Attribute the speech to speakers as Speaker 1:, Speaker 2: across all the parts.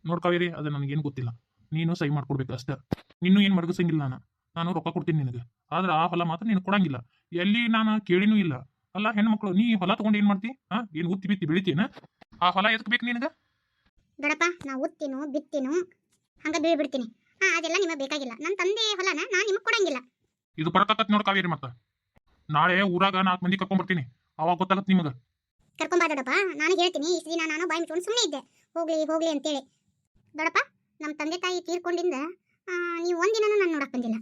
Speaker 1: ನೋಡ್ ಕಾವೇರಿ, ಅದು ನನಗೇನು ಗೊತ್ತಿಲ್ಲ. ನೀನು ಸಹಿ ಮಾಡ್ಕೊಡ್ಬೇಕು ಅಷ್ಟೇ. ನಿನ್ನೂ ಏನು ಮಡಗಸಂಗಿಲ್ಲ ನಾನು ರೊಕ್ಕ ಕೊಡ್ತೀನಿ ನಿನಗೆ. ಆದ್ರೆ ಆ ಹೊಲ ಮಾತ್ರ ನೀನು ಕೊಡಂಗಿಲ್ಲ. ಎಲ್ಲಿ ನಾನು ಕೇಳಿನೂ ಇಲ್ಲ. ಅಲ್ಲ ಹೆಣ್ಮಕ್ಳು, ನೀ ಹೊಲ ತಗೊಂಡು ಏನು ಮಾಡ್ತಿ? ಏನು ಉತ್ತಿ ಬಿತ್ತಿ ಬೆಳಿತೀನ? ಆ ಹೊಲ ಎದಕ್ಕೆ ಬೇಕು ನಿನಗೆ?
Speaker 2: ದೊಡಪ್ಪ, ನಾ ಉತ್ತಿನೂ ಬಿತ್ತಿನೂ ಹಂಗ ಬೀಳ್ ಬಿಡ್ತೀನಿ. ಅದೆಲ್ಲ ನಿಮಗೆ ಬೇಕಾಗಿಲ್ಲ. ನನ್ನ ತಂದೆ ಹೊಲನ ನಾನು ನಿಮಗೆ ಕೊಡಂಗಿಲ್ಲ.
Speaker 1: ಇದು ಬರಕತ್ತ ನೋಡ್ ಕಾವೇರಿ. ಮತ್ತೆ ನಾಳೆ ಊರಾಗ 4 ಮಂದಿ ಕರ್ಕೊಂಡ್ಬರ್ತೀನಿ. ಅವಾಗ ಗೊತ್ತಾಗತ್ತೆ ನಿಮಗೆ.
Speaker 2: ಕರ್ಕೊಂಬಾ ದೊಡಪ್ಪ, ನಾನು ಹೇಳ್ತೀನಿ. ಇಷ್ಟು ದಿನ ನಾನು ಬಾಯಿ ಮುಚ್ಕೊಂಡು ಸುಮ್ಮನೆ ಇದ್ದೆ, ಹೋಗ್ಲಿ ಹೋಗ್ಲಿ ಅಂತೇಳಿ. ದೊಡಪ್ಪ, ನಮ್ಮ ತಂದೆ ತಾಯಿ ತೀರ್ಕೊಂಡಿಂದ ನೀವು ಒಂದಿನೂ ನಾನು ನೋಡಕ್ ಬಂದಿಲ್ಲ.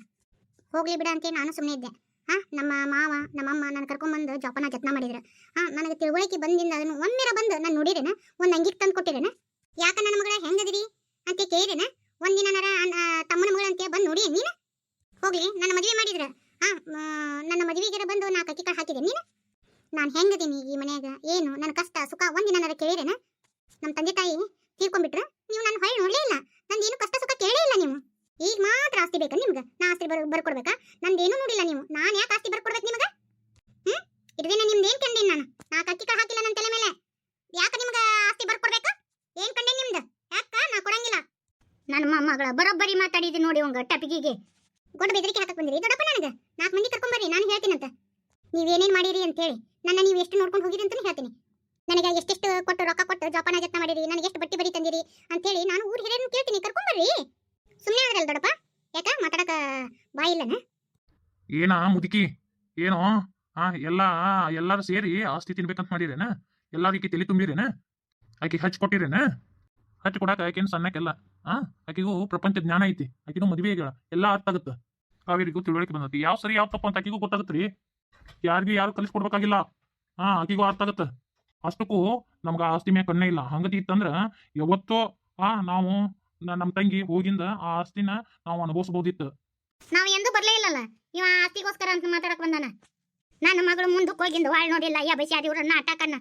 Speaker 2: ಹೋಗ್ಲಿ ಬಿಡ ಅಂತೇಳಿ ನಾನು ಸುಮ್ಮನೆ ಇದ್ದೆ. ನಮ್ಮ ಮಾವ ನಮ್ಮಮ್ಮ ನಾನು ಕರ್ಕೊಂಡ್ಬಂದು ಜೋಪಾನ ಜತ್ನ ಮಾಡಿದ್ರೆ. ನನಗೆ ತಿಳುವಳಿಕೆ ಬಂದಿಂದ ಅದನ್ನು ಒಮ್ಮೆರ ಬಂದು ನಾನು ನೋಡಿರೇನ, ಒಂದು ಅಂಗಿಗೆ ತಂದು ಕೊಟ್ಟಿರೇನ, ಯಾಕ ನನ್ನ ಮಗಳ ಹೆಂಗದಿರಿ ಅಂತ ಕೇಳಿರೇನ, ಒಂದಿನ ತಮ್ಮನ ಮಗಳ ಅಂತ ಬಂದು ನೋಡಿ ನೀನು. ಹೋಗ್ಲಿ, ನನ್ನ ಮದುವೆ ಮಾಡಿದ್ರೆ ನನ್ನ ಮದುವೆಗೆ ಬಂದು 4 ಅಕ್ಕಿ ಕಾಳು ಹಾಕಿದೆ ನೀನು. ನಾನು ಹೆಂಗದೀನಿ ಈ ಮನ್ಯಾಗ, ಏನು ನನ್ನ ಕಷ್ಟ ಸುಖ ಒಂದಿನ ಕೇಳಿರೇನ? ನಮ್ಮ ತಂದೆ ತಾಯಿ ತೀರ್ಕೊಂಡ್ಬಿಟ್ರೆ ನೀವು ನನ್ನ ಹೊಳೆ ನೋಡ್ಲೇ ಇಲ್ಲ. ನಂದೇನು ಕಷ್ಟ ಸುಖ ಕೇಳೇ ಇಲ್ಲ ನೀವು. ಈಗ ಮಾತ್ರ ಆಸ್ತಿ ಬೇಕಾ ನಿಮ್ಗೆ? ನಾ ಆಸ್ತಿ ಬರ್ಕೊಡ್ಬೇಕಾ? ನಂದೇನು ನೋಡಿಲ್ಲ ನೀವು. ನಾನು ಯಾಕೆ ಆಸ್ತಿ ಬರ್ಕೊಡ್ಬೇಕು ನಿಮಗೆ? ಇದ್ದಿನ ನಿಮ್ದು ಏನ್ ಕಂಡೇನಿ ನಾನು? 4 ಅಕ್ಕಿ ಕಾಳು ಹಾಕಿಲ್ಲ ನನ್ನ ತಲೆ ಮೇಲೆ. ಯಾಕೆ ನಿಮ್ಗೆ ಆಸ್ತಿ ಬರ್ಕೊಡ್ಬೇಕಾ? ಏನ್ ಕಂಡೇನಿ ನಿಮ್ದು? ಯಾಕ ನಾ ಕೊಡಂಗಿಲ್ಲ? ನನ್ನ ಮಗಳ ಬರೋಬ್ಬರಿ ಮಾತಾಡಿದ್ರಿ ನೋಡಿ. ಅವಂಗ ಟಪಿಗಿಗೆ ಗೊಡ್ಡ ಬೆದರಿಕೆ ಹಾಕಕ್ ಬಂದಿರಿ ದೊಡ್ಡಪ್ಪ. ನನಗೆ 4 ಮಂದಿ ಕರ್ಕೊಂಬರ್ರಿ, ನಾನು ಹೇಳ್ತೀನಂತ. ನೀವೇನೇನು ಮಾಡಿರಿ ಅಂತೇಳಿ, ನನ್ನ ನೀವು ಎಷ್ಟು ನೋಡ್ಕೊಂಡು ಹೋಗಿರಿ ಅಂತಾನೆ ಹೇಳ್ತೀನಿ. ನನಗೆ ಎಷ್ಟೆಷ್ಟು ಕೊಟ್ಟು ರೊಕ್ಕ ಕೊಟ್ಟು ಜೋಪಾನ ಜತ್ನ ಮಾಡಿರಿ, ನನಗೆ ಎಷ್ಟು ಬಟ್ಟಿ ಬಡಿ ತಂದಿರಿ ಅಂತೇಳಿ ನಾನು ಊರು ಹಿರಿಯರನ್ನು ಕೇಳ್ತೀನಿ. ಕರ್ಕೊಂಬರ್ರಿ. ಸುಮ್ಮನೆ ಆದ್ರಲ್ಲ ದೊಡ್ಡಪ್ಪ, ಯಾಕ ಮಾತಾಡಕ ಬಾಯಿಲ್ಲನ?
Speaker 1: ಏನ ಮುದುಕಿ, ಏನೋ ಎಲ್ಲಾರು ಸೇರಿ ಆಸ್ತಿ ತಿನ್ಬೇಕಂತ ಮಾಡಿರೇನ? ಎಲ್ಲಾರಿಗೆ ತಲೆ ತುಂಬಿರೇನ? ಆಕೆ ಹಚ್ಚಿ ಕೊಟ್ಟಿರೇನ? ಹಚ್ಚಿ ಕೊಡಾಕ ಆಕೆನು ಸಣ್ಣಕ್ಕೆಲ್ಲ. ಆಕೆಗೂ ಪ್ರಪಂಚ ಜ್ಞಾನ ಐತಿ. ಆಕೆನೂ ಮದುವೆ ಆಗ್ಯಾಳ, ಎಲ್ಲ ಅರ್ಥ ಆಗುತ್ತೆ. ಕಾವೇರಿಗೂ ತಿಳುವಳಿಕೆ ಬಂದತಿ. ಯಾವ ಸರಿ ಯಾವ ತಪ್ಪು ಅಂತ ಆಕೆಗೂ ಗೊತ್ತಾಗತ್ರಿ. ಯಾರಿಗೂ ಯಾರು ಕಲಿಸ್ಕೊಡ್ಬೇಕಾಗಿಲ್ಲ. ಆಕೆಗೂ ಅರ್ಥ ಆಗತ್ತೆ. ಅಷ್ಟಕ್ಕೂ ನಮ್ಗೆ ಆಸ್ತಿ ಮ್ಯಾಗ ಕಣ್ಣೇ ಇಲ್ಲ. ಹಂಗತಿ ಇತ್ತಂದ್ರ ಯಾವತ್ತೋ ನಾವು ನಮ್ಮ ತಂಗಿ ಹೋಗಿಂದ ಆ ಆಸ್ತಿನ ನಾವು ಅನುಭವಿಸಬಹುದಿತ್ತು.
Speaker 2: ನಾವು ಎಂದೂ ಬರ್ಲೇ ಇಲ್ಲಲ್ಲ. ಇವ ಆಸ್ತಿಗೋಸ್ಕರ ಅಂತ ಮಾತಾಡಕ್ ಬಂದಾನ. ನನ್ನ ಮಗಳು ಮುಂದಕ್ಕೆ ಹೋಗಿಂದ ವಾಳ್ ನೋಡಿಲ್ಲ. ಬಸಾದಿ ಇವ್ರ ನಾಟಕನ್ನ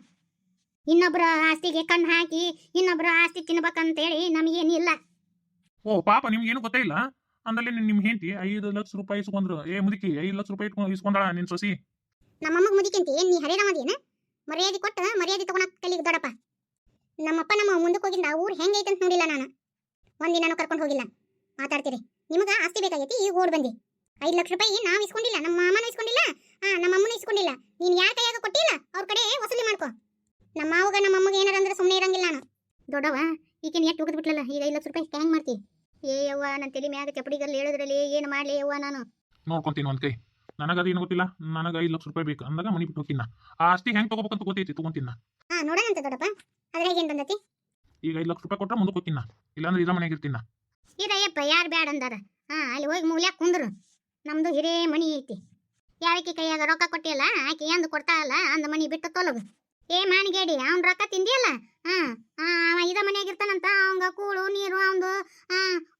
Speaker 2: ಇನ್ನೊಬ್ರ ಆಸ್ತಿಗೆ ಕಣ್ಣು ಹಾಕಿ ಇನ್ನೊಬ್ರ ಆಸ್ತಿ ತಿನ್ಬೇಕಂತೇಳಿ ನಮಗೇನಿಲ್ಲ.
Speaker 1: ಓ ಪಾಪ, ನಿಮ್ಗೇನು ಗೊತ್ತೇ ಇಲ್ಲ. ಅಂದಲ್ಲಿ ನಿಮ್ ಹೆಂಡತಿ 5 ಲಕ್ಷ ರೂಪಾಯಿ ಇಸ್ಕೊಂಡ್ರು. ಮುದುಕಿ 5 ಲಕ್ಷ ರೂಪಾಯಿ ಇಸ್ಕೊಂಡಾಳ ನಿನ್ ಸೊಸಿ.
Speaker 2: ನಮ್ಮಮ್ಮಗ್ ಮುದುಕಿಂತ ಏನ್ ನೀ ಹರಿದವದೇನ? ಮರ್ಯಾದೆ ಕೊಟ್ಟು ಮರ್ಯಾದೆ ತಗೊಳಕ್ ಕಲಿಗೆ ದೊಡ್ಡಪ್ಪ. ನಮ್ಮಪ್ಪ ನಮ್ಮ ಮುಂದಕ್ಕೆ ಹೋಗಿಂದ ಊರ್ ಹೆಂಗೈತೆ ಅಂತ ನೋಡಿಲ್ಲ ನಾನು. ಒಂದಿನಾನು ಕರ್ಕೊಂಡು ಹೋಗಿಲ್ಲ. ಮಾತಾಡ್ತೀರಿ. ನಿಮಗ ಆಸ್ತಿ ಬೇಕಾಗೈತಿ, ಈಗ ಓಡ್ ಬಂದಿ. 5 ಲಕ್ಷ ರೂಪಾಯಿ ನಾವ್ ಇಸ್ಕೊಂಡಿಲ್ಲ, ನಮ್ಮ ಮಾಮನೂ ಇಸ್ಕೊಂಡಿಲ್ಲ, ನಮ್ಮ ಅಮ್ಮನೂ ಇಸ್ಕೊಂಡಿಲ್ಲ. ನೀನ್ ಯಾರ ಕೈಯಾಗ ಕೊಟ್ಟಿಲ್ಲ ಅವ್ರ ಕಡೆ ವಸೂಲಿ ಮಾಡ್ಕೊ. ನಮ್ಮ ಮಾವಗ ನಮ್ಮ ಅಮ್ಮಗೆ ಏನಾರ ಅಂದ್ರೆ ಸುಮ್ಮನೆ ಇರಂಗಿಲ್ಲ ನಾನು. ದೊಡ್ಡವ ಈಗಿನ ಎಷ್ಟು ಹೋಗದ್ ಬಿಟ್ಲಲ್ಲ. ಈಗ 5 ಲಕ್ಷ ರೂಪಾಯಿ ಹೆಂಗ್ ಮಾಡ್ತಿ? ಯವ್ವ, ನನ್ನ ತಲೆ ಮ್ಯಾಗ ಚಪ್ಪಡಿಗಲ್ಲಿ ಹೇಳಿದ್ರಲ್ಲಿ ಏನು ಮಾಡ್ಲಿ ಯವ್ವ ನಾನು?
Speaker 1: ನೋಡ್ಕೊಂತೀನಿ ಒಂದ್ ಕೈ. ನನಗದು ಏನು ಗೊತ್ತಿಲ್ಲ. ನನಗೆ 5 ಲಕ್ಷ ರೂಪಾಯಿ ಬೇಕು ಅಂದಾಗ ಮನಿ ಬಿಟ್ಟು ಹೋಗಿನ. ಆ ಆಸ್ತಿ ಹೆಂಗ್ ತಗೋಬೇಕಂತ ಗೊತ್ತೈತಿ, ತಗೊಂತಿನ.
Speaker 2: ನೋಡೋಣಂತ ದೊಡ್ಡಪ್ಪ, ಅದ್ರಾಗ ಏನ್ ಬಂದತಿ?
Speaker 1: ಈಗ 5 ಲಕ್ಷ ರೂಪಾಯಿ ಕೊಟ್ರೆ ಮುಂದಕ್ಕೆ ಹೋಗಿನ, ಇಲ್ಲಾಂದ್ರೆ ಇದ ಮನೆಗೆ ಇರ್ತೀನ.
Speaker 2: ಇರಯ್ಯಪ್ಪ, ಯಾರು ಬ್ಯಾಡ ಅಂದಾರ? ಅಲ್ಲಿ ಹೋಗಿ ಮೂಲ್ಯಾಕ ಕುಂದ್ರು. ನಮ್ದು ಹಿರೇ ಮನಿ ಐತಿ. ಯಾವಕ್ಕೆ ಕೈಯಾಗ ರೊಕ್ಕ ಕೊಟ್ಟಿಯಲ್ಲ, ಆಕೆ ಎಂದು ಕೊಡ್ತಾಳಲ್ಲ ಅಂದ ಮನಿ ಬಿಟ್ಟು ತೊಲಗು. ಮಾನಿಗೇಡಿ, ಅವ್ನ ರೊಕ್ಕ ತಿಂದಿಯಲ್ಲ. ಅವ ಇದ ಮನೆಯಾಗ ಇರ್ತಾನಂತ. ಅವಂಗ ಕೂಳು ನೀರು ಅವಂದು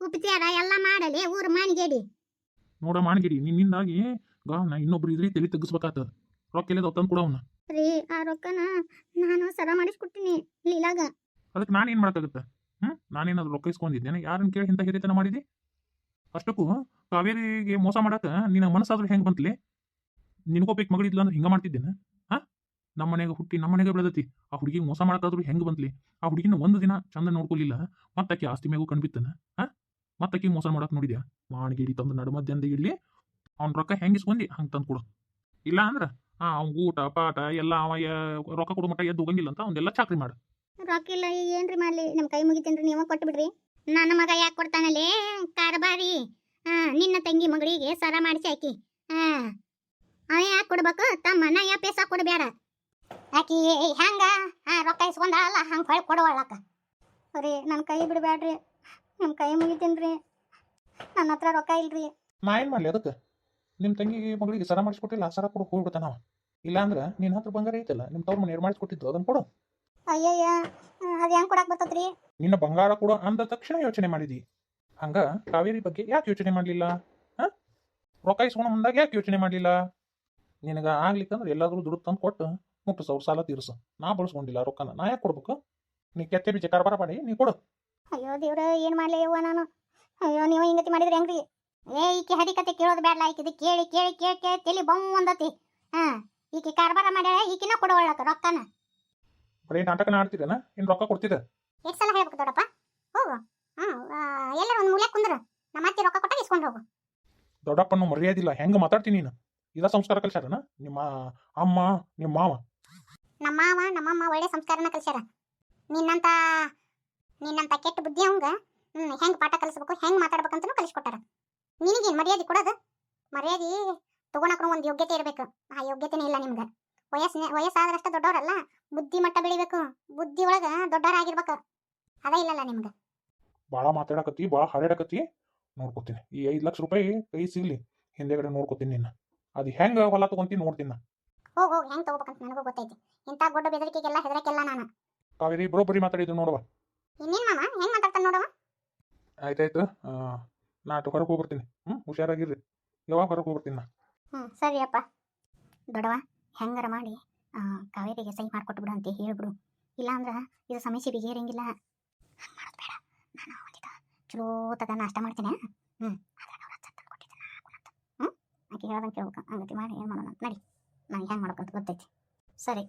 Speaker 2: ಉಪಚಾರ ಎಲ್ಲ ಮಾಡಲಿ ಊರು ಮಾನಿಗೇಡಿ.
Speaker 1: ನೋಡ ಮಾನಿಗೇಡಿ, ನಿನ್ನಿಂದಾಗಿ ನಾ ಇನ್ನೊಬ್ರು ಇದ್ರಿ ತಲೆ ತೆಗಿಸ್ಬೇಕಾಗ್ತದ. ರೊಕ್ಕ ಎಲ್ಲದ ತಂದು ಕೊಡವನ್ನ
Speaker 2: ರೀ. ಆ ರೊಕ್ಕನ ನಾನು ಸರ ಮಾಡಿಸ್ಕೊಡ್ತೀನಿ ಲೀಲಾಗ.
Speaker 1: ಅದಕ್ಕೆ ನಾನೇನ್ ಮಾಡಕ್ಕಾಗತ್ತೆ? ನಾನೇನಾದ್ರು ರೊಕ್ಕ ಇಸ್ಕೊಂಡಿದ್ದೇನೆ? ಯಾರನ್ನ ಕೇಳಿ ಇಂಥ ಹಿರಿತನ ಮಾಡಿದಿ? ಅಷ್ಟಕ್ಕೂ ಕಾವೇರಿಗೆ ಮೋಸ ಮಾಡಾಕ ನಿನ್ನ ಮನಸ್ಸಾದ್ರೂ ಹೆಂಗ್ ಬಂತ್ಲಿ? ನಿನ್ಗೋಬೇಕು ಮಗಳಿದ್ಲ ಅಂದ್ರೆ ಹಿಂಗ ಮಾಡ್ತಿದ್ದೇನೆ? ನಮ್ಮ ಮನೆಗೆ ಹುಟ್ಟಿ ನಮ್ಮ ಮನೆಗೆ ಬೆಳೆದತಿ. ಆ ಹುಡುಗಿಗೆ ಮೋಸ ಮಾಡಕ್ಕಾದ್ರೂ ಹೆಂಗ್ ಬಂತ್ಲಿ? ಆ ಹುಡುಗಿನ ಒಂದು ದಿನ ಚಂದ ನೋಡ್ಕೊಲಿಲ್ಲ, ಮತ್ತಾಕಿ ಆಸ್ತಿ ಮೇಗೂ ಕಣ್ಬಿತ್ತನ. ಮತ್ತಾಕಿ ಮೋಸ ಮಾಡಕ್ ನೋಡಿದ್ಯಾ? ಮಾಣಿಗೇಡಿ ತಂದು ನಡುಮಧ್ಯಂದ ಇಡ್ಲಿ ಅವ್ನ ರೊಕ್ಕ ಹೆಂಗ್ ಇಸ್ಕೊಂಡಿ ಹಂಗೆ ತಂದು ಕೊಡು. ಇಲ್ಲ ಅಂದ್ರ ಅವ್ನ ಊಟ ಪಾಠ ಎಲ್ಲ ಅವ ರೊಕ್ಕ ಕೊಡೋ ಮಟ್ಟ ಎದ್ದು ಹೋಗಂಗಿಲ್ಲ ಅಂತ ಅವನ್ನೆಲ್ಲ ಚಾಕ್ರಿ ಮಾಡು.
Speaker 2: ರೊಕ್ಕ ಇಲ್ಲ, ಏನ್ರಿ ಮಾಡ್ಲಿ? ನಮ್ ಕೈ ಮುಗಿತೇನ್ರಿ, ನೀವ ಕೊಟ್ಟು ಬಿಡ್ರಿ. ನನ್ನ ಮಗ ಯಾಕೆ ಕೊಡ್ತಾನಲ್ಲೇ ಕಾರ್ಬಾರಿ? ನಿನ್ನ ತಂಗಿ ಮಗಳಿಗೆ ಸರ ಮಾಡಿಸಿ ಆಕಿ ಅವ ಯಾಕೆ ಕೊಡ್ಬೇಕು? ತಮ್ಮನ ಯಾ ಪೇಸ ಕೊಡಬೇಡ. ಆಕಿ ಹೆಂಗ ರೊಕ್ಕ ಇಸ್ಕೊಂಡಲ್ಲ ಹಂಗೆ ಹೊಳ್ ಕೊಡುವಳಕ್ಕ. ರೀ, ನನ್ನ ಕೈ ಬಿಡಬೇಡ್ರಿ, ನಿಮ್ಮ ಕೈ ಮುಗಿತೇನ್ರಿ. ನನ್ನ ಹತ್ರ ರೊಕ್ಕ ಇಲ್ರಿ.
Speaker 1: ನಾ ಏನ್ ಮಾಡ್ಲಿ ಅದಕ್ಕೆ? ನಿಮ್ಮ ತಂಗಿ ಮಗಳಿಗೆ ಸರ ಮಾಡಿಸ್ಕೊಟ್ಟಿಲ್ಲ, ಸರ ಕೊಡು ಹೋಗ್ಬಿಡ್ತಾನ ಅವ. ಇಲ್ಲಾಂದ್ರೆ ನಿನ್ನ ಹತ್ರ ಬಂಗಾರ ಐತಲ್ಲ, ನಿಮ್ಮ ತವ್ರ ಮನೆ ಮಾಡಿಸ್ಕೊಟ್ಟಿದ್ದು ಅದನ್ನ ಕೊಡು.
Speaker 2: ಅಯ್ಯಯ್ಯ, ಅದು ಹೆಂಗೆ ಕೊಡಕ್ ಬರ್ತದ್ರಿ?
Speaker 1: ನಿನ್ನ ಬಂಗಾರ ಕೊಡು ಅಂದ ತಕ್ಷಣ ಯೋಚನೆ ಮಾಡಿದಿ. ಹಂಗ ಕಾವೇರಿ ಬಗ್ಗೆ ಯಾಕೆ ಯೋಚನೆ ಮಾಡಲಿಲ್ಲ? ರೊಕ್ಕ ಇಸ್ಕೊಂಡು ಮುಂದಾಗ ಯಾಕೆ ಯೋಚನೆ ಮಾಡಲಿಲ್ಲ? ನಿನಗ ಆಗ್ಲಿಕ್ಕಂದ್ರೆ ಎಲ್ಲಾದ್ರೂ ದುಡ್ಡು ತಂದು ಕೊಟ್ಟು ಮುಟ್ಟು ಸಾವಿರ ಸಾಲ ತೀರ್ಸು. ನಾ ಬಳಸ್ಕೊಂಡಿಲ್ಲ ರೊಕ್ಕನ, ನಾ ಯಾಕೆ ಕೊಡ್ಬೇಕು? ನೀ ಕೆತ್ತೆ ಬೀಜ ಕಾರ್ಬಾರ ಮಾಡಿ ನೀ ಕೊಡು.
Speaker 2: ಅಯ್ಯೋ ದೇವ್ರ, ಏನು ಮಾಡಲಿ ಯವ್ವ ನಾನು? ಅಯ್ಯೋ, ನೀವು ಹಿಂಗತಿ ಮಾಡಿದ್ರಿ ಹೆಂಗ್ರಿ? ಈಕೆ ಹದಿ ಕತೆ ಕೇಳೋದು ಬೇಡ. ಈಕಿದು ಕೇಳಿ ಕೇಳಿ ಕೇಳಿ ಕೇಳಿ ತಲಿ ಬೊಮ್ ಒಂದತಿ. ಈಕೆ ಕಾರ್ಬಾರ ಮಾಡ್ಯಾಳ, ಈಕಿನ ಕೊಡೋಳಕ ರೊಕ್ಕನ.
Speaker 1: ಬರೀ ನಾಟಕನ ಆಡ್ತಿದ್ದೇನ? ಇನ್ನು ರೊಕ್ಕ ಕೊಡ್ತಿದ್ದೆ?
Speaker 2: ಎಷ್ಟು ಸಲ ಹೇಳ್ಬೇಕು ದೊಡ್ಡಪ್ಪ? ಹೋಗು.
Speaker 1: ದೊಡ್ಡಪ್ಪನ ಮರ್ಯಾದಿಲ್ಲ ಹೆಂಗ ಮಾತಾಡ್ತೀನಿ ನೀನು ಇದ ಸಂಸ್ಕಾರ ಕಲ್ಸ್ಯಾರನ ನಿಮ್ಮ ಅಮ್ಮ ನಿಮ್ಮ ಮಾವ
Speaker 2: ನಮ್ಮ ಮಾವ ನಮ್ಮಮ್ಮ ಒಳ್ಳೆ ಸಂಸ್ಕಾರನ ಕಲಿಸ್ಯಾರ. ನಿನ್ನಂತ ನಿನ್ನಂತ ಕೆಟ್ಟ ಬುದ್ಧಿ ಅವಂಗ ಹೆಂಗ್ ಪಾಠ ಕಲಿಸ್ಬೇಕು ಹೆಂಗ್ ಮಾತಾಡ್ಬೇಕಂತನೂ ಕಲಿಸ್ಕೊಟ್ಟಾರ. ನಿನಗೇನು ಮರ್ಯಾದೆ ಕೊಡೋದು? ಮರ್ಯಾದೆ ತಗೊಳಕ್ನು ಒಂದು ಯೋಗ್ಯತೆ ಇರಬೇಕು. ಆ ಯೋಗ್ಯತೆನೇ ಇಲ್ಲ ನಿಮ್ಗೆ. ವಯಸ್ಸಾದ್ರಷ್ಟ ದೊಡ್ಡವರಲ್ಲ, ಬುದ್ಧಿ ಮಟ್ಟ ಬೆಳಿಬೇಕು. ಬುದ್ಧಿ ಒಳಗ ದೊಡ್ಡವರಾಗಿರ್ಬೇಕು. ಅದ ಇಲ್ಲಲ್ಲ ನಿಮ್ಗೆ.
Speaker 1: ಭಾಳ ಮಾತಾಡಕತ್ತಿ ಭಾಳ ಹಾರಾಡಕತ್ತಿ. ನೋಡ್ಕೊತೀನಿ ಈ 5 ಲಕ್ಷ ರೂಪಾಯಿ ಕೈ ಸಿಗ್ಲಿ ಹಿಂದೆಗಡೆ ನೋಡ್ಕೊತೀನಿ ನಿನ್ನ. ಅದು ಹೆಂಗ ಹೊಲ ತಗೊಂತೀನಿ ನೋಡ್ತೀನಿ ನಾ.
Speaker 2: ಹೋಗ್ ಹೆಂಗ್ ತಗೋಬೇಕಂತ ನನಗೂ ಗೊತ್ತೈತಿ. ಇಂಥ ಗೊಡ್ಡ ಬೆದರಿಕೆಗೆಲ್ಲ ಹೆದರಕ್ಕೆಲ್ಲ ನಾನು.
Speaker 1: ಕಾವೇರಿ ಬರೋಬ್ಬರಿ ಮಾತಾಡಿದ್ರು ನೋಡುವ.
Speaker 2: ಇನ್ನೇನ್ ಮಾಮ ಹೆಂಗ್ ಮಾತಾಡ್ತಾನ ನೋಡವ.
Speaker 1: ಆಯ್ತಾಯ್ತು. ನಾಟು ಹೊರಗೆ ಹೋಗ್ಬರ್ತೀನಿ. ಹುಷಾರಾಗಿರ್ರಿ. ಯಾವಾಗ ಹೊರಗೆ ಹೋಗ್ಬರ್ತೀನಿ ನಾ.
Speaker 2: ಸರಿಯಪ್ಪ. ದೊಡ್ಡವ ಹೆಂಗಾರ ಮಾಡಿ ಕಾವೇರಿಗೆ ಸಹಿ ಮಾಡ್ಕೊಟ್ಟು ಬಿಡು ಅಂತ ಹೇಳ್ಬಿಡು. ಇಲ್ಲಾಂದ್ರ ಇದು ಸಮಸ್ಯೆ ಬಿಗೇರಂಗಿಲ್ಲ. ಹಂಗೆ ಮಾಡೋದು ಬೇಡ. ನಾನು ಒಂದಿದ ಚಲೋ ತಗ ನಾಷ್ಟ ಮಾಡ್ತೀನಿ. ಆಕೆ ಹೇಳ್ದಂಗೆ ಕೇಳ್ಬೇಕು. ಹಂಗತಿ ಮಾಡಿ ಏನು ಮಾಡೋಣ ನಡಿ. ನನಗೆ ಹೆಂಗೆ ಮಾಡ್ಬೇಕಂತ ಗೊತ್ತೈತಿ. ಸರಿ.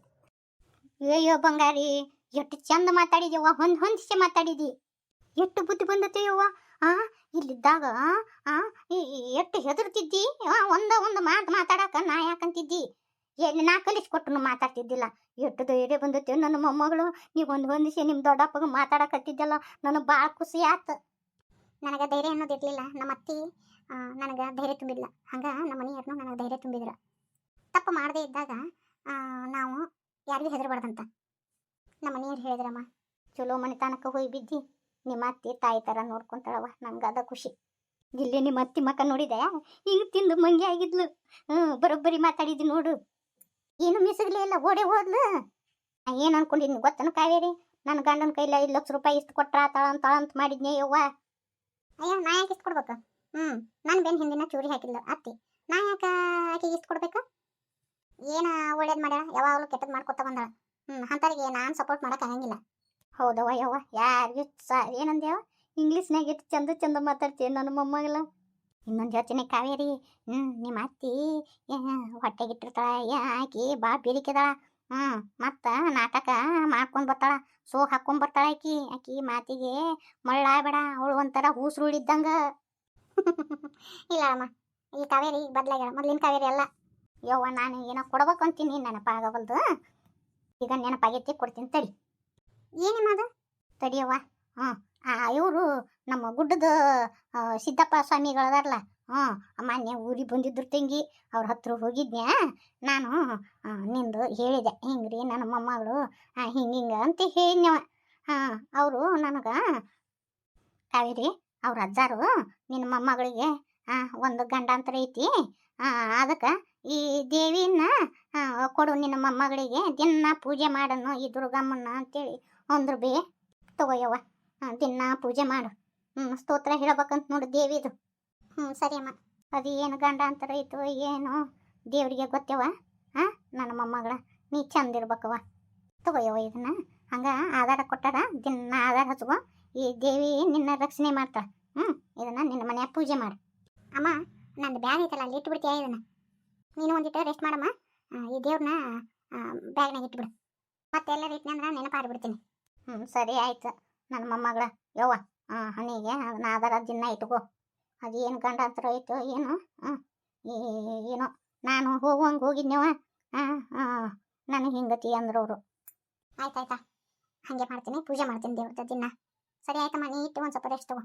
Speaker 2: ಅಯ್ಯೋ ಬಂಗಾರಿ, ಎಷ್ಟು ಚಂದ ಮಾತಾಡಿದ್ಯವ್ವ. ಹೊಂದಿಸಿ ಮಾತಾಡಿದಿ. ಎಷ್ಟು ಬುದ್ಧಿ ಬಂದತೆಯವ್ವ. ಇಲ್ಲಿದ್ದಾಗ ಎಷ್ಟು ಹೆದರ್ತಿದ್ದಿ. ಒಂದು ಮಾತು ಮಾತಾಡಕ ನಾ ಯಾಕಂತಿದ್ದಿ. ನಾ ಕಲಿಸ್ಕೊಟ್ಟು ಮಾತಾಡ್ತಿದ್ದಿಲ್ಲ. ಎಷ್ಟು ಧೈರ್ಯ ಬಂದತೆ ನನ್ನ ಮೊಮ್ಮಗಳು. ನೀವು ಹೊಂದಿಸಿ ನಿಮ್ಮ ದೊಡ್ಡಪ್ಪಗೆ ಮಾತಾಡಕತ್ತಿದ್ದಲ್ಲ, ನನಗೆ ಭಾಳ ಖುಷಿ ಆಯ್ತು. ನನಗೆ ಧೈರ್ಯ ಅನ್ನೋದು ಇರಲಿಲ್ಲ. ನಮ್ಮ ಅತ್ತಿ ನನಗೆ ಧೈರ್ಯ ತುಂಬಿದ್ಲ. ಹಂಗೆ ನಮ್ಮ ಮನೆಯವ್ರನ್ನೂ ನನಗೆ ಧೈರ್ಯ ತುಂಬಿದ್ರು. ತಪ್ಪು ಮಾಡದೇ ಇದ್ದಾಗ ನಾವು ಯಾರಿಗೂ ಹೆದರಬಾರ್ದಂತ ನಮ್ಮ ಮನೆಯವ್ರು ಹೇಳಿದ್ರಮ್ಮ. ಚಲೋ ಮನೆತನಕ್ಕೆ ಹೋಗಿ ಬಿದ್ದಿ. ನಿಮ್ಮ ಅತ್ತಿ ತಾಯಿ ಥರ ನೋಡ್ಕೊಂತಾಳವ. ನಂಗೆ ಅದ ಖುಷಿ. ಇಲ್ಲಿ ನಿಮ್ಮ ಅತ್ತಿ ಮಕ್ಕ ನೋಡಿದೆ, ಈಗ ತಿಂದು ಮಂಗಿ ಆಗಿದ್ಲು. ಬರೋಬ್ಬರಿ ಮಾತಾಡಿದ್ವಿ ನೋಡು. ಏನು ಮಿಸಗ್ಲೇ ಇಲ್ಲ, ಓಡೇ ಹೋದ್ಲು. ಏನು ಅನ್ಕೊಂಡಿದ್ನಿ ಗೊತ್ತನ ಕಾವೇರಿ, ನನ್ನ ಗಂಡನ ಕೈಲಿ 5 ಲಕ್ಷ ರೂಪಾಯಿ ಇಷ್ಟು ಕೊಟ್ರ ತಾಳಂತ ಮಾಡಿದ್ನಿ ಯವ್ವ. ಅಯ್ಯೋ ನಾ ಯಾಕೆ ಇಷ್ಟು ಕೊಡ್ಬೇಕು? ನನ್ನ ಬೆನ್ನ ಹಿಂದಿನ ಚೂರಿ ಹಾಕಿದ್ಲು ಅತ್ತಿ. ನಾ ಯಾಕೆ ಆಕೆಗೆ ಇಷ್ಟು ಕೊಡ್ಬೇಕು? ಏನು ಒಳ್ಳೇದು ಮಾಡ್ಯಾಳ, ಯಾವಾಗಲೂ ಕೆಟ್ಟದ್ದು ಮಾಡ್ಕೊತ ಬಂದಾಳ. ಅಂಥವ್ರಿಗೆ ನಾನು ಸಪೋರ್ಟ್ ಮಾಡಕ್ಕೆ ಆಗಂಗಿಲ್ಲ. ಹೌದವ್ವ ಯವ್ವ. ಯಾರಿಗೂ ಏನಂದ್ಯಾವ ಇಂಗ್ಲೀಷ್ನಾಗ ಎಷ್ಟು ಚಂದ ಮಾತಾಡ್ತೀವಿ ನನ್ನ ಮೊಮ್ಮಗಲ್ಲ. ಇನ್ನೊಂದು ಹೇಳ್ತೀನಿ ಕಾವೇರಿ, ನಿಮ್ಮ ಅತ್ತಿ ಹೊಟ್ಟೆಗಿಟ್ಟಿರ್ತಾಳ. ಆಕಿ ಭಾಳ ಬೇರಿಕೆದಾಳ. ಮತ್ತು ನಾಟಕ ಮಾಡ್ಕೊಂಡು ಬರ್ತಾಳ. ಸೋ ಹಾಕ್ಕೊಂಡ್ ಬರ್ತಾಳ ಆಕಿ ಮಾತಿಗೆ ಮಳ್ಳಾಬೇಡ. ಅವಳು ಒಂಥರ ಹೂಸ್ರುಳಿದ್ದಂಗ. ಇಲ್ಲ ಅಮ್ಮ, ಈ ಕಾವೇರಿ ಈಗ ಬದಲಾಗ್ಯಾಳ. ಮೊದ್ಲಿನ ಕಾವೇರಿ ಅಲ್ಲ ಯವ್ವ. ನಾನು ಏನೋ ಕೊಡ್ಬೇಕು ಅಂತೀನಿ, ನೆನಪಾಗವಲ್ದು. ಈಗ ನೆನಪಾಗೈತಿ, ಕೊಡ್ತೀನಿ ತಡಿ. ಏನೇಮ್ಮ ಅದು? ತಡಿಯವ್ವ. ಇವರು ನಮ್ಮ ಗುಡ್ಡದ ಸಿದ್ದಪ್ಪ ಸ್ವಾಮಿಗಳದಾರಲ್ಲ, ಮೊನ್ನೆ ಊರಿಗೆ ಬಂದಿದ್ರು ತಂಗಿ. ಅವ್ರ ಹತ್ರ ಹೋಗಿದ್ನ್ಯಾ ನಾನು. ನಿಂದು ಹೇಳಿದೆ, ಹಿಂಗ್ರಿ ನನ್ನ ಮೊಮ್ಮಗಳು ಹಿಂಗೆ ಅಂತ ಹೇಳಿದ್ನವ. ಅವರು ನನಗೆ ಕಾವೇರಿ ಅವ್ರ ಅಜ್ಜಾರು ನಿನ್ನ ಮೊಮ್ಮಗಳಿಗೆ ಒಂದು ಗಂಡಾಂತರ ಐತಿ. ಅದಕ್ಕೆ ಈ ದೇವಿನ ಕೊಡು ನಿನ್ನ ಮೊಮ್ಮಗಳಿಗೆ, ದಿನ ಪೂಜೆ ಮಾಡನು ಈ ದುರ್ಗಮ್ಮನ ಅಂತೇಳಿ ಅಂದ್ರು ಬೇ. ತಗೋಯವ್ವ, ದಿನ ಪೂಜೆ ಮಾಡು. ಸ್ತೋತ್ರ ಹೇಳಬೇಕಂತ ನೋಡು ದೇವಿದು. ಸರಿ ಅಮ್ಮ. ಅದು ಏನು ಗಂಡಾಂತರ ಐತು ಏನು ದೇವರಿಗೆ ಗೊತ್ತವ. ನನ್ನ ಮೊಮ್ಮಗಳ ನೀ ಚಂದ ಇರ್ಬೇಕವ. ತಗೋಯವ್ವ ಇದನ್ನ. ಹಂಗೆ ಆಧಾರ ಕೊಟ್ಟಾರ, ದಿನ ಆಧಾರ ಹಚ್ಕೊ. ಈ ದೇವಿ ನಿನ್ನ ರಕ್ಷಣೆ ಮಾಡ್ತಾಳ. ಇದನ್ನ ನಿನ್ನ ಮನೆಯ ಪೂಜೆ ಮಾಡು. ಅಮ್ಮ, ನಂದು ಬ್ಯಾಗ್ ಐತಲ್ಲ, ಅಲ್ಲಿ ಇಟ್ಬಿಡ್ತೀಯ ಇದನ್ನ. ನೀನು ಒಂದಿಟ್ಟು ರೆಸ್ಟ್ ಮಾಡಮ್ಮ. ಈ ದೇವ್ರನ್ನ ಬ್ಯಾಗ್ನಾಗ ಇಟ್ಬಿಡು. ಮತ್ತೆ ಎಲ್ಲರೂ ಇಟ್ನಂದ್ರೆ ನೆನಪಾಡ್ಬಿಡ್ತೀನಿ. ಸರಿ ಆಯ್ತು ನನ್ನ ಮೊಮ್ಮಗಳ ಯವ್ವ. ಹಣ್ಣಿಗೆ ಅದನ್ನ ಆಧಾರ ದಿನ ಇಟ್ಕೋ. ಅದೇನು ಗಂಡಾಂತರ ಐತೋ ಏನು. ಏನೋ ನಾನು ಹೋಗುವಂಗೆ ಹೋಗಿದ್ನವ. ನನಗೆ ಹಿಂಗತಿ ಅಂದ್ರು ಅವರು. ಆಯ್ತಾಯ್ತಾ, ಹಾಗೆ ಮಾಡ್ತೀನಿ, ಪೂಜೆ ಮಾಡ್ತೀನಿ ದೇವ್ರದ್ದು ದಿನ. ಸರಿ ಆಯ್ತಮ್ಮ, ನೀ ಇಟ್ಟು ಒಂದು ಸ್ವಲ್ಪ ರೆಸ್ಟ್ ತಗೋ.